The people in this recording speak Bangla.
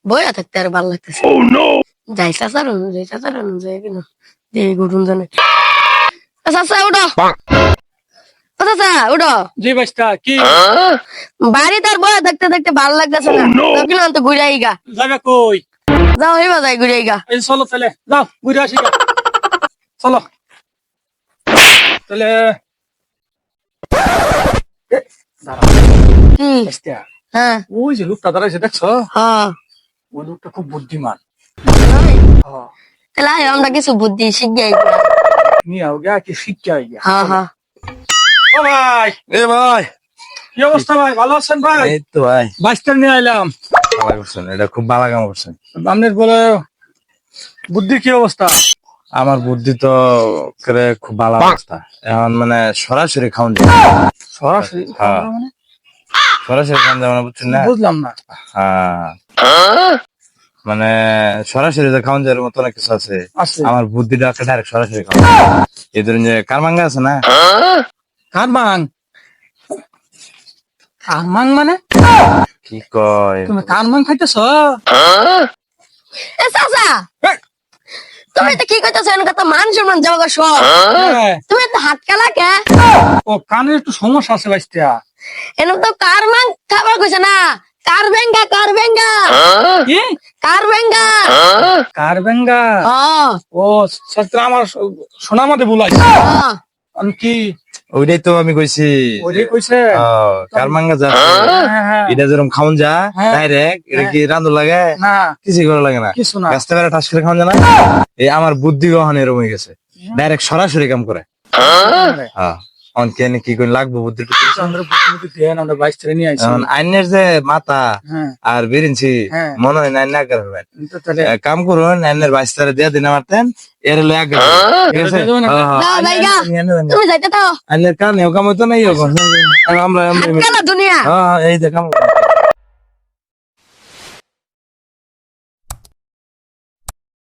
বইয়া থাকতে আর ভালো লাগতেছে। যাই চাচার অনুযায়ী কেন দেখি ঘুটুন জানে। চাচা উঠো, ও চাচা উঠো। জি বাইস্তা কি বাড়ি তার বইয়া থাকতে থাকতে ভালো লাগতেছে না, কিনা তো ঘুরে আইগা। যাবে কই? যাও হইবা যাই ঘুরে আইগা। এই চলো তাহলে যাও ঘুরে আসি গা। চলো তাহলে এ, দাঁড়াও, কি? বাইস্তা, হ্যাঁ ওই যে লোকটা দাঁড়াইছে দেখছো, হ্যাঁ ওই লোকটা খুব বুদ্ধিমান। হ্যাঁ, তাহলে আয় আমরা কিছু বুদ্ধি শিখে আইগা। নিয়ে আও গা কি শিক্ষা হয়ে গা। হ্যাঁ হ্যাঁ ও ভাই, এ ভাই, কি অবস্থা ভাই? ভালো আছেন ভাই? এই তো ভাই, বাইস্তা নিয়ে আইলাম। ভালো করছেন, এটা খুব ভালো কাম করছেন। আপনার বলে বুদ্ধি কি অবস্থা? আমার বুদ্ধি তো করে খুব ভালো অবস্থা। এখন মানে সরাসরি খাওন যায়, সরাসরি হ্যাঁ। মানে সরাসরি খাওন যায় মানে বুঝছেন না? বুঝলাম না। হ্যাঁ, মানে সরাসরি যে খাওন যায় এর মতো অনেক কিছু আছে। আছে আমার বুদ্ধিটা একটা ডাইরেক্ট সরাসরি খাওন। এই ধরুন যে কারমাঙ্গা আছে না, কারমাং। কারমাং মানে কি কয় তুমি কারমাং খাইতেছ? এ চাচা এই, তুমি তো কি কইতেছ এন কথা মান সম্মান যাওয়া সব। হ্যাঁ, তুমি তো হাত কালা কে? ও কানের একটু সমস্যা আছে বাইস্তা। এন তো কার মান খাবার কইছে না, কার বেঙ্গা কি কারবেঙ্গা? ও ছাত্র আমার শোনা মতে বলাইছে। আমি কি ওইটাই তো আমি কইছি। ওইটাই কইছে? কারমাঙ্গা যা হ্যাঁ, হ্যাঁ। এটা যেরকম খাওন যা হ্যাঁ। ডাইরেক্ট, এটা কি রান্ধু লাগে? না কিছু করা লাগে না, কিছু না। গাছটা বেড়া ঠাস করে খাওয়া যায় না। এই আমার বুদ্ধি গহন এরকম হয়ে গেছে, ডাইরেক্ট সরাসরি কাম করে। হ্যাঁ, এখন কেন কি করে লাগবো বুদ্ধিটা? আমরা বুদ্ধি দেন, আমরা বাইস্তা নিয়ে আইছি। এখন আইনের যে মাথা হ্যাঁ, আর বেরিনছি হ্যাঁ। মনে হয় না করবেন। তো তাহলে এক কাম করুন, আইনের বাইশটারে দিয়ে দিন মারতেন, এর হলো এক গাড়ি। ঠিক আছে? দিয়ে দেবেন হ্যাঁ, হ্যাঁ। দাও জায়গা নিয়ে নেবেন। তুমি যাইতে দাও আইনের কারণে কাম হইতো না, আমরা হাত কালা দুনিয়া। হ্যাঁ, এই যে কাম